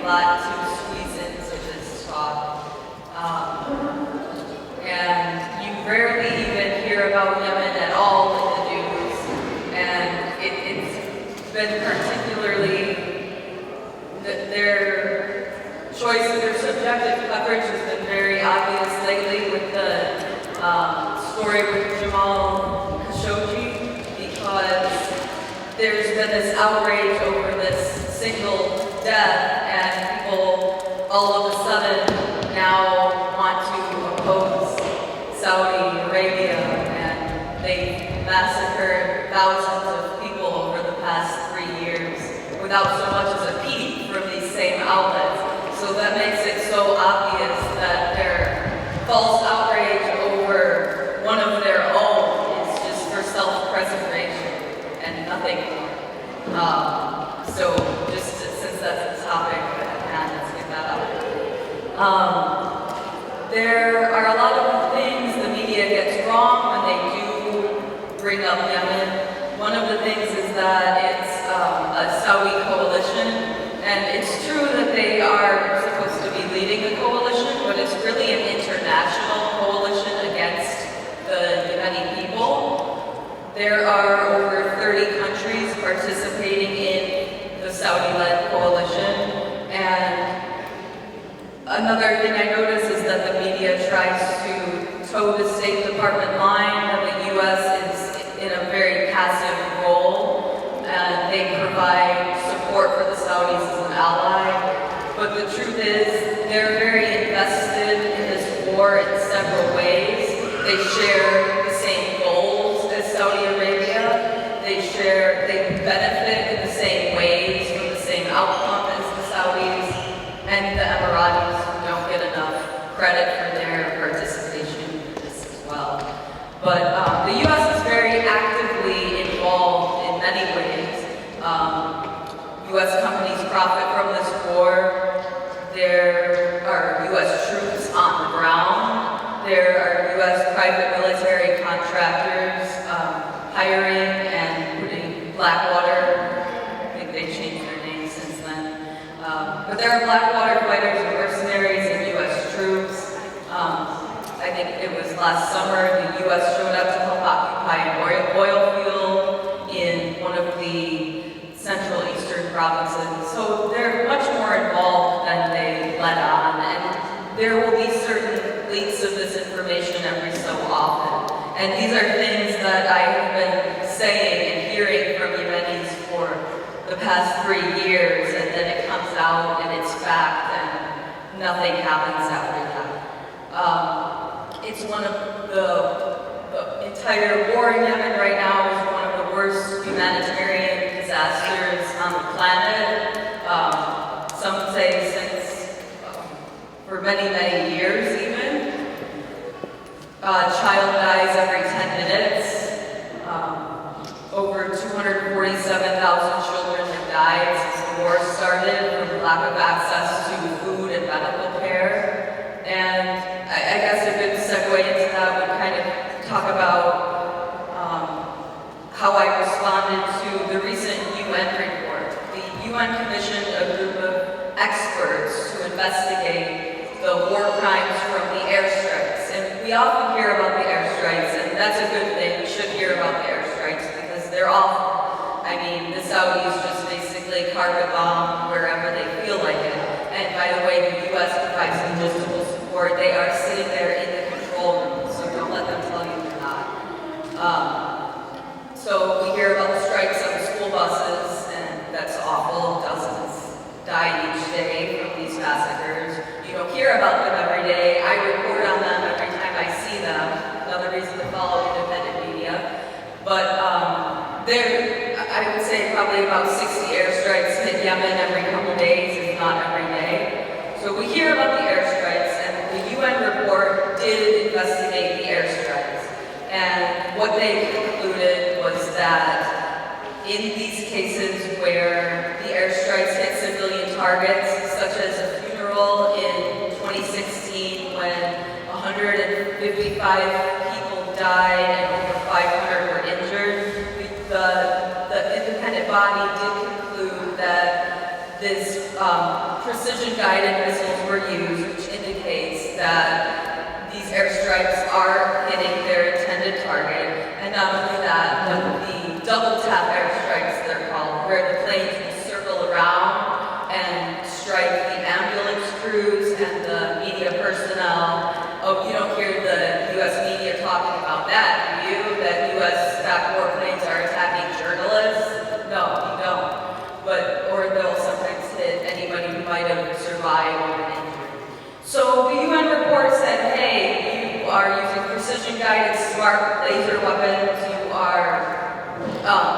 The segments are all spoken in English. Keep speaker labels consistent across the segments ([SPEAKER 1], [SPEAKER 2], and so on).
[SPEAKER 1] lot to squeeze into this talk. And you rarely even hear about Yemen at all in the news. And it's been particularly, their choice of their subjective coverage has been very obvious lately with the story with Jamal Khashoggi, because there's been this outrage over this single death, and people all of a sudden now want to oppose Saudi Arabia, and they massacred thousands of people over the past 3 years without so much as a peep from these same outlets. So that makes it so obvious that their false outrage over one of their own is just for self-preservation and nothing more. So just since that's the topic at hand, let's get that out. There are a lot of things the media gets wrong when they do bring up Yemen. One of the things is that it's a Saudi coalition, and it's true that they are supposed to be leading the coalition, but it's really an international coalition against the Yemeni people. There are over 30 countries participating in the Saudi-led coalition, and another thing I notice is that the media tries to toe the State Department line that the U.S. is in a very passive role, and they provide support for the Saudis as an ally. But the truth is, they're very invested in this war in several ways. They share the same goals as Saudi Arabia. They benefit in the same ways from the same outcome as the Saudis and the Emiratis, who don't get enough credit for their participation in this as well. But the U.S. is very actively involved in many ways. U.S. companies profit from this war. There are U.S. troops on the ground. There are U.S. private military contractors hiring and putting Blackwater, I think they changed their name since then. But there are Blackwater fighters and mercenaries and U.S. troops. I think it was last summer the U.S. showed up to help occupy an oil field in one of the central eastern provinces. So they're much more involved than they let on, and there will be certain leaks of this information every so often. And these are things that I have been saying and hearing from Yemenis for the past 3 years, and then it comes out and it's fact, and nothing happens after that. It's one of the entire war in Yemen right now is one of the worst humanitarian disasters on the planet. Some say since for many, many years even. A child dies every 10 minutes. Over 247,000 children have died since the war started from lack of access to food and medical care. And I guess a good segue into that would kind of talk about how I responded to the recent UN report. The UN commissioned a group of experts to investigate the war crimes from the airstrikes. And we often hear about the airstrikes, and that's a good thing. We should hear about the airstrikes because they're awful. I mean, the Saudis just basically carpet bomb wherever they feel like it. And by the way, the U.S. provides logistical support. They are sitting there in the control room, so don't let them tell you they're not. So we hear about the strikes on the school buses, and that's awful. Dozens die each day from these massacres. You don't hear about them every day. I report on them every time I see them. Another reason to follow independent media. But I would say probably about 60 airstrikes hit Yemen every couple days, if not every day. So we hear about the airstrikes, and the UN report did investigate the airstrikes. And what they concluded was that in these cases where the airstrikes hit civilian targets, such as a funeral in 2016 when 155 people died and over 500 were injured, the independent body did conclude that this precision-guided missiles were used, which indicates that these airstrikes are hitting their intended target. And not only that, but the double-tap airstrikes, they're called, where the planes will circle around and strike the ambulance crews and the media personnel. Oh, you don't hear the U.S. media talking about that, do you? That U.S.-backed warplanes are attacking journalists? No, you don't. Or they'll sometimes hit anybody who might have survived or been injured. So the UN report said, hey, you are using precision-guided smart laser weapons. You are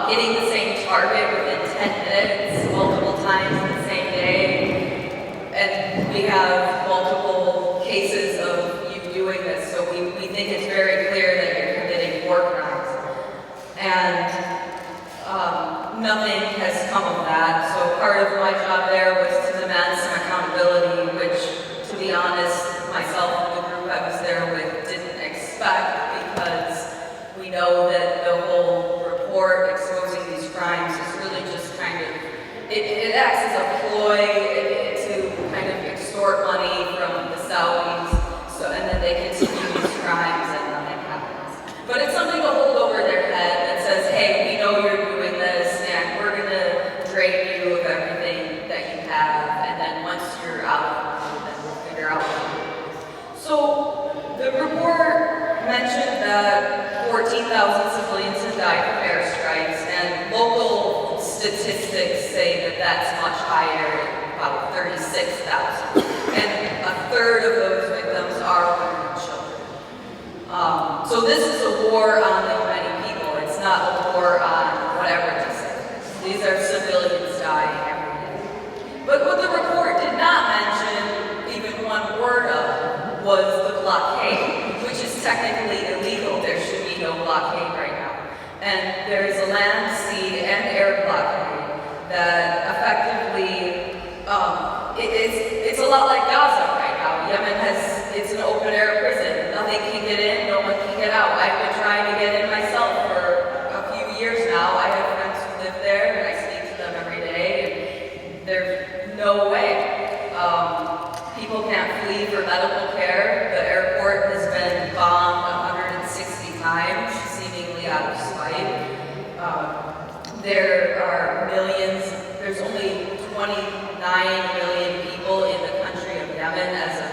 [SPEAKER 1] hitting the same target within 10 minutes, multiple times in the same day. And we have multiple cases of you doing this, so we think it's very clear that you're committing war crimes. And nothing has come of that. So part of my job there was to demand some accountability, which, to be honest, myself and the group I was there with didn't expect, because we know that the whole report exposing these crimes is really just kind of, it acts as a ploy to kind of extort money from the Saudis, and then they continue these crimes and nothing happens. But it's something to hold over their head that says, hey, we know you're doing this, and we're going to drain you of everything that you have, and then once you're out of money, then we'll figure out what to do. So the report mentioned that 14,000 civilians have died from airstrikes, and local statistics say that that's much higher, about 36,000. And a third of those victims are women and children. So this is a war on the many people. It's not a war on whatever this is. These are civilians dying every day. But what the report did not mention, even one word of, was the blockade, which is technically illegal. There should be no blockade right now. And there is a land, sea, and air blockade that effectively, it's a lot like Gaza right now. Yemen it's an open air prison. Nothing can get in, no one can get out. I've been trying to get in myself for a few years now. I have friends who live there, and I speak to them every day, and there's no way. People can't flee for medical care. The airport has been bombed 160 times, seemingly out of spite. There are millions, there's only 29 million people in the country of Yemen as of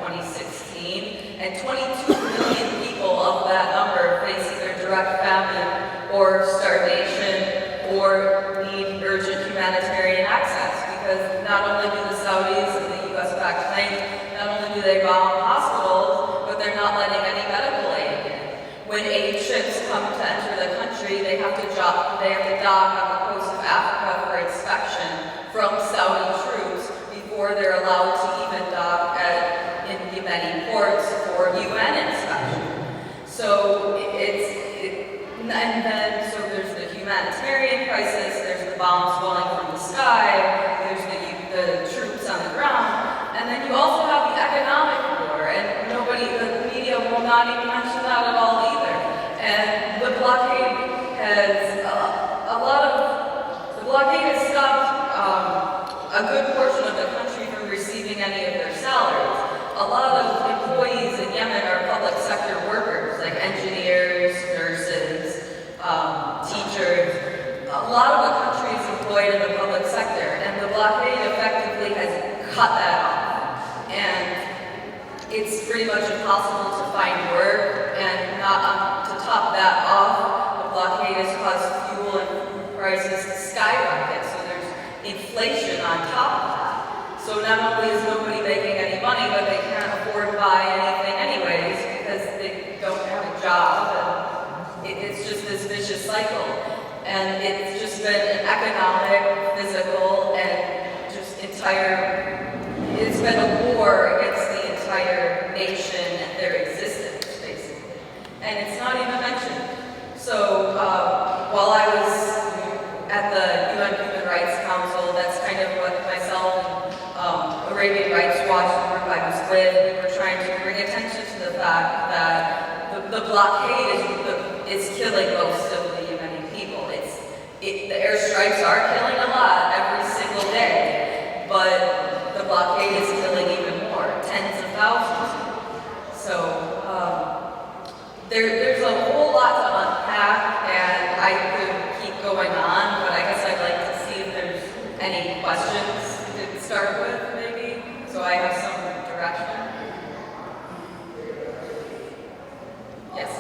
[SPEAKER 1] 2016, and 22 million people of that number face either direct famine or starvation or need urgent humanitarian access, because not only do the Saudis and the US-backed planes, not only do they bomb hospitals, but they're not letting any medical aid in. When aid ships come to enter the country, they have to dock on the coast of Africa for inspection from Saudi troops before they're allowed to even dock in Yemeni ports for UN inspection. So so there's the humanitarian crisis, there's the bombs falling from the sky, there's the troops on the ground, and then you also have the economic war, and the media will not even mention that at all either. And the blockade has stopped a good portion of the country from receiving any of their salaries. A lot of employees in Yemen are public sector workers, like engineers, nurses, teachers. A lot of the country is employed in the public sector, and the blockade effectively has cut that off. And it's pretty much impossible to find work, and to top that off, the blockade has caused fuel and food prices to skyrocket, so there's inflation on top of that. So not only is nobody making any money, but they can't afford to buy anything anyways because they don't have a job, and it's just this vicious cycle. And it's just been an economic, physical, and just it's been a war against the entire nation and their existence, basically. And it's not even mentioned. So while I was at the UN Human Rights Council, that's kind of what myself and Arabian Rights Watch, the group I was with, we were trying to bring attention to the fact that the blockade is killing most of the Yemeni people. The airstrikes are killing a lot every single day, but the blockade blockade is killing even more, tens of thousands. So there's a whole lot to unpack, and I could keep going on, but I guess I'd like to see if there's any questions to start with, maybe, so I have some direction. Yes?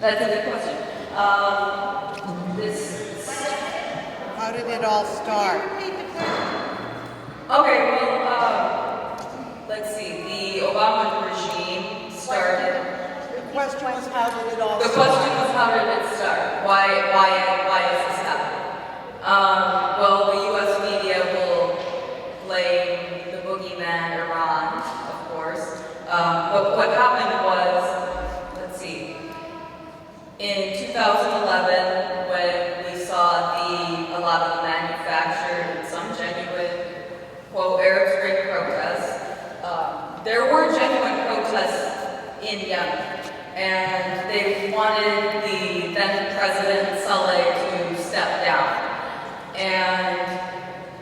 [SPEAKER 1] That's a good question.
[SPEAKER 2] How did it all start?
[SPEAKER 1] Okay, well, let's see. The Obama regime started.
[SPEAKER 2] The question was, how did it all
[SPEAKER 1] The
[SPEAKER 2] start?
[SPEAKER 1] question was, how did it start? Why is this happening? Well, the U.S. media will blame the boogeyman Iran, of course. But what happened was, let's see, in 2011, when we saw a lot of the manufactured and some genuine, quote, Arab Spring protests, there were genuine protests in Yemen, and they wanted the then President Saleh to step down. And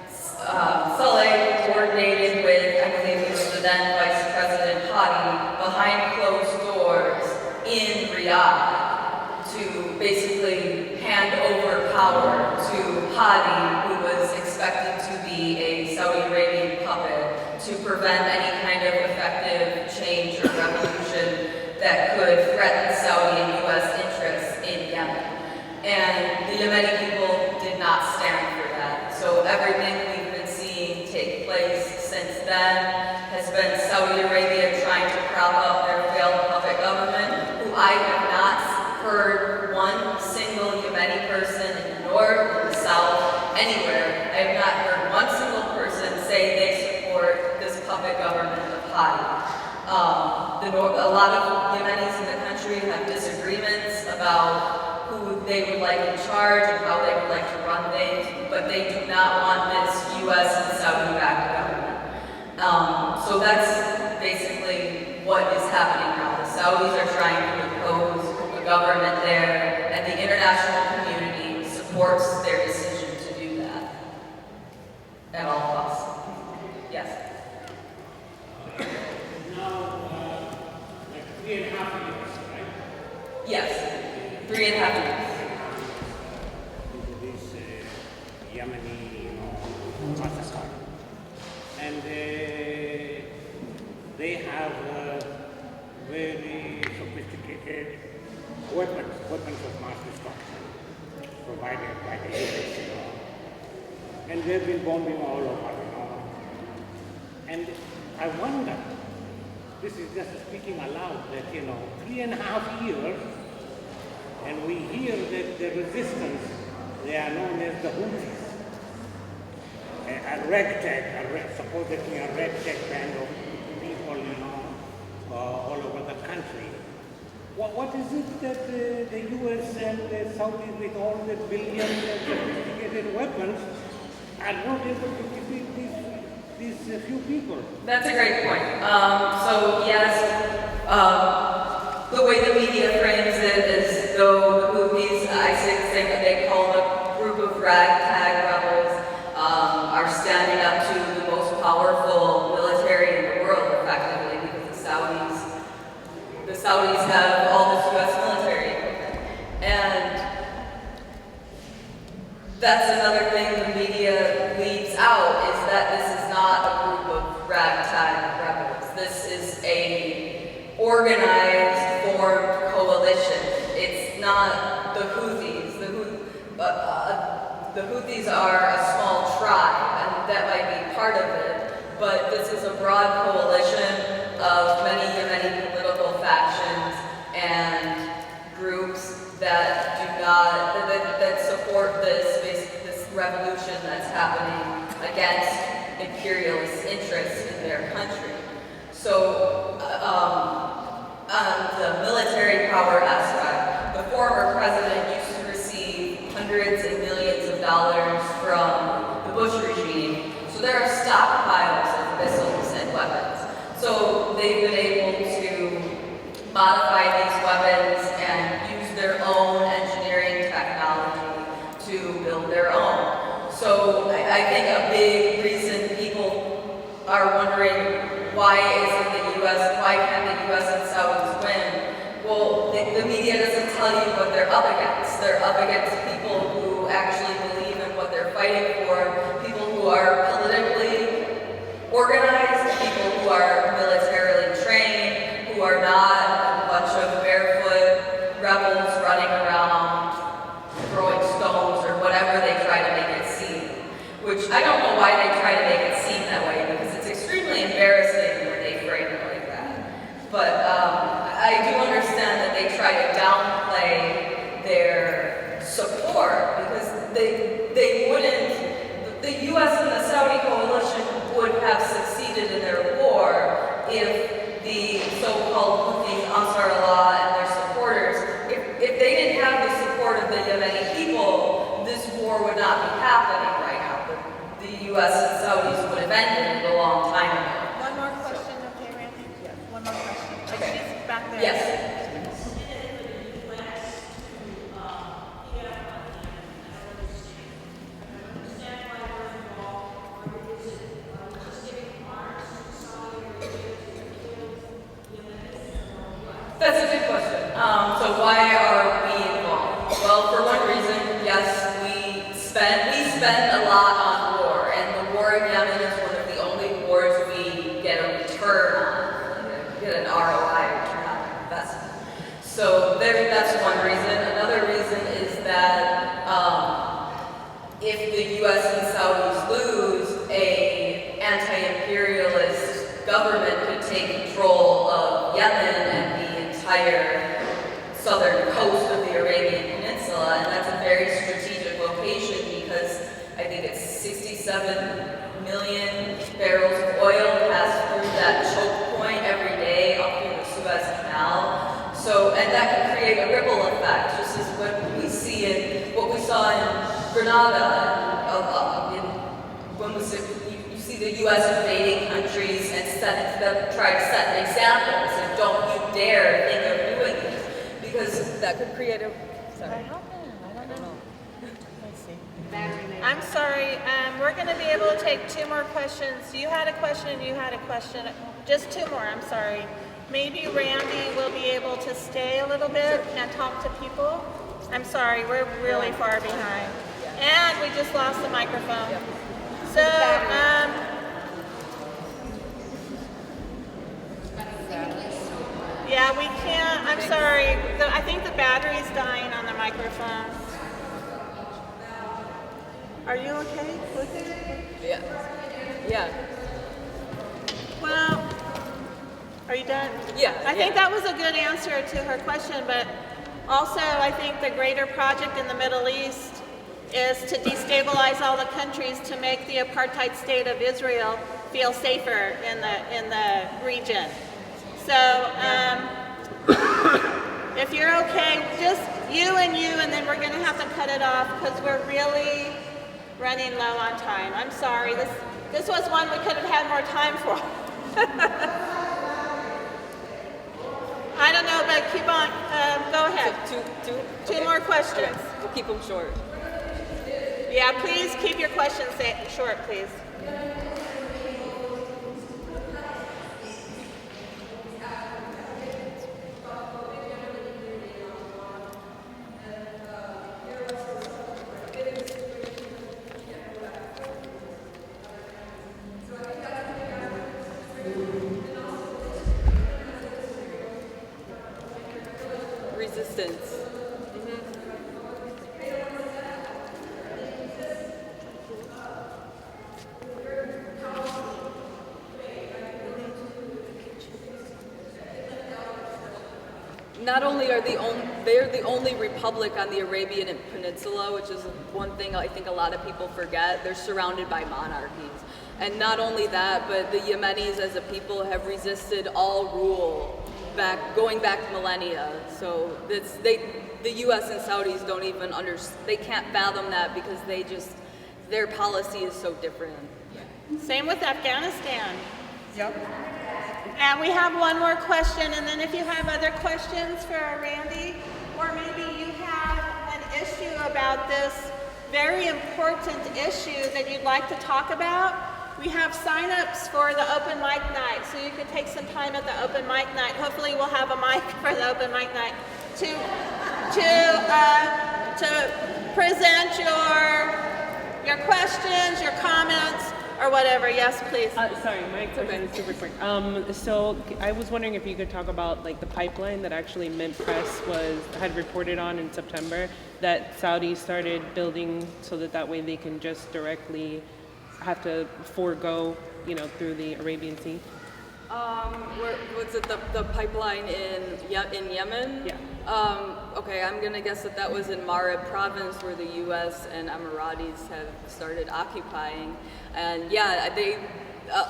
[SPEAKER 1] Saleh coordinated with, I believe it was the then Vice President Hadi, behind closed doors in Riyadh to basically hand over power to Hadi, who was expected to be a Saudi Arabian puppet, to prevent any kind of effective change or revolution that could threaten Saudi and U.S. interests in Yemen. And the Yemeni people did not stand for that. So everything we've been seeing take place since then has been Saudi Arabia trying to prop up their failed puppet government, who I have not heard one single Yemeni person in the north or the south, anywhere. I have not heard one single person say they support this puppet government of Hadi. A lot of Yemenis in the country have disagreements about who they would like in charge and how they would like to run things, but they do not want this U.S. and Saudi-backed government. So that's basically what is happening now. The Saudis are trying to impose a government there, and the international community supports their decision to do that at all costs. Yes?
[SPEAKER 3] Now, like 3.5 years, right?
[SPEAKER 1] Yes, 3.5 years.
[SPEAKER 3] Into this Yemeni, massacre. And they have very sophisticated weapons of mass destruction provided by the US, And they've been bombing all over, And I wonder, this is just speaking aloud, that, 3.5 years, and we hear that the resistance, they are known as the Houthis, a ragtag, supposedly a ragtag band of people, all over the country. What is it that the US and the Saudis, with all the billions of sophisticated weapons, are not able to defeat these few people?
[SPEAKER 1] That's a great point. So yes, the way the media frames it is though the Houthis, ISIS, they call the group of ragtag rebels, are standing up to the most powerful military in the world, effectively, because the Saudis have all this U.S. military equipment. And that's another thing the media leaves out, is that this is not a group of ragtag rebels. This is a organized, formed coalition. It's not the Houthis. The Houthis are a small tribe, and that might be part of it, but this is a broad coalition of many Yemeni political factions and groups that that support this revolution that's happening against imperialist interests in their country. So, on the military power aspect, the former president used to receive hundreds and millions of dollars from the Bush regime. So there are stockpiles of missiles and weapons. So they've been able to modify these weapons and use their own engineering I think a big reason people are wondering why isn't the U.S., why can't the U.S. and Saudis win? Well, the media doesn't tell you what they're up against. They're up against people who actually believe in what they're fighting for, people who are politically organized, people who are militarily trained, who are not a bunch of barefoot rebels running around throwing stones or whatever they try to make it seem. Which I don't know why they try to make it seem that way, because it's extremely embarrassing when they frame it like that. But I do understand that they try to downplay their support, because they wouldn't, the U.S. and the Saudi coalition would have succeeded in their war if the so-called Houthi Ansar Allah and their supporters, if they didn't have the support of the Yemeni people, this war would not be happening right now. The U.S. and Saudis would have ended it a long time ago.
[SPEAKER 2] One more question, okay, Randy? Yeah. One more question.
[SPEAKER 1] Okay.
[SPEAKER 2] She's back there.
[SPEAKER 1] Yes. That's a good question. So why are we involved? Well, for one reason, yes, we spend a lot on war, and the war in Yemen is one of the only wars we get a return on, get an ROI, return on investment. So that's one reason. Another reason is that if the U.S. and Saudis lose, a anti-imperialist government could take control of Yemen and the entire southern coast of the Arabian Peninsula, and that's a very strategic location because I think it's 67 million barrels of oil pass through that choke point every day up through the Suez Canal. So, and that can create a ripple effect, just as what we see in what we saw in Grenada, when you see the U.S. invading countries and try to set an example, and say, don't you dare think of doing this, because that could create a. Sorry.
[SPEAKER 2] I don't know. Let's see.
[SPEAKER 4] I'm sorry, we're going to be able to take two more questions. You had a question, just two more, I'm sorry. Maybe Randy will be able to stay a little bit and talk to people. I'm sorry, we're really far behind. And we just lost the microphone. So, yeah, we can't, I'm sorry. I think the battery's dying on the microphone. Are you okay with it?
[SPEAKER 1] Yeah.
[SPEAKER 4] Well, are you done?
[SPEAKER 1] Yeah.
[SPEAKER 4] I think that was a good answer to her question, but also I think the greater project in the Middle East is to destabilize all the countries to make the apartheid state of Israel feel safer in the region. So if you're okay, just you, and then we're going to have to cut it off because we're really running low on time. I'm sorry. This was one we could have had more time for. I don't know, but keep on. Go ahead. Two more questions.
[SPEAKER 1] Okay. We'll keep them short.
[SPEAKER 4] Yeah, please keep your questions short, please.
[SPEAKER 1] Resistance. Not only are they're the only republic on the Arabian Peninsula, which is one thing I think a lot of people forget. They're surrounded by monarchies. And not only that, but the Yemenis as a people have resisted all rule going back millennia. So the U.S. and Saudis don't even they can't fathom that because their policy is so different.
[SPEAKER 4] Same with Afghanistan.
[SPEAKER 2] Yep.
[SPEAKER 4] And we have one more question, and then if you have other questions for Randy, or maybe you have an issue about this very important issue that you'd like to talk about, we have sign-ups for the open mic night, so you could take some time at the open mic night. Hopefully we'll have a mic for the open mic night to present your questions, your comments, or whatever. Yes, please.
[SPEAKER 2] Sorry, my question is super quick. So I was wondering if you could talk about like the pipeline that actually Mint Press had reported on in September that Saudi started building so that way they can just directly have to forego, through the Arabian Sea.
[SPEAKER 1] Was it the pipeline in Yemen?
[SPEAKER 2] Yeah.
[SPEAKER 1] Okay, I'm gonna guess that was in Marib province where the U.S. and Emiratis have started occupying, and yeah,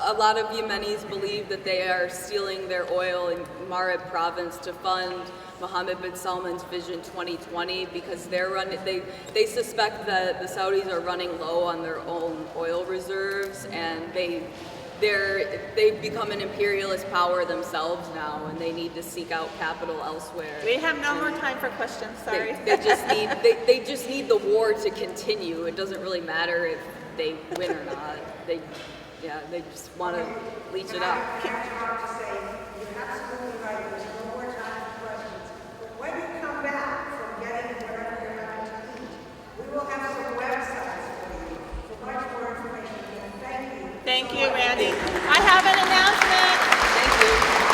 [SPEAKER 1] a lot of Yemenis believe that they are stealing their oil in Marib province to fund Mohammed bin Salman's Vision 2020 because they suspect that the Saudis are running low on their own oil reserves, and they've become an imperialist power themselves now, and they need to seek out capital elsewhere.
[SPEAKER 4] We have no more time for questions. Sorry.
[SPEAKER 1] They just need the war to continue. It doesn't really matter if they win or not. They just want to leech it up.
[SPEAKER 5] I have to say, you're absolutely right. There's no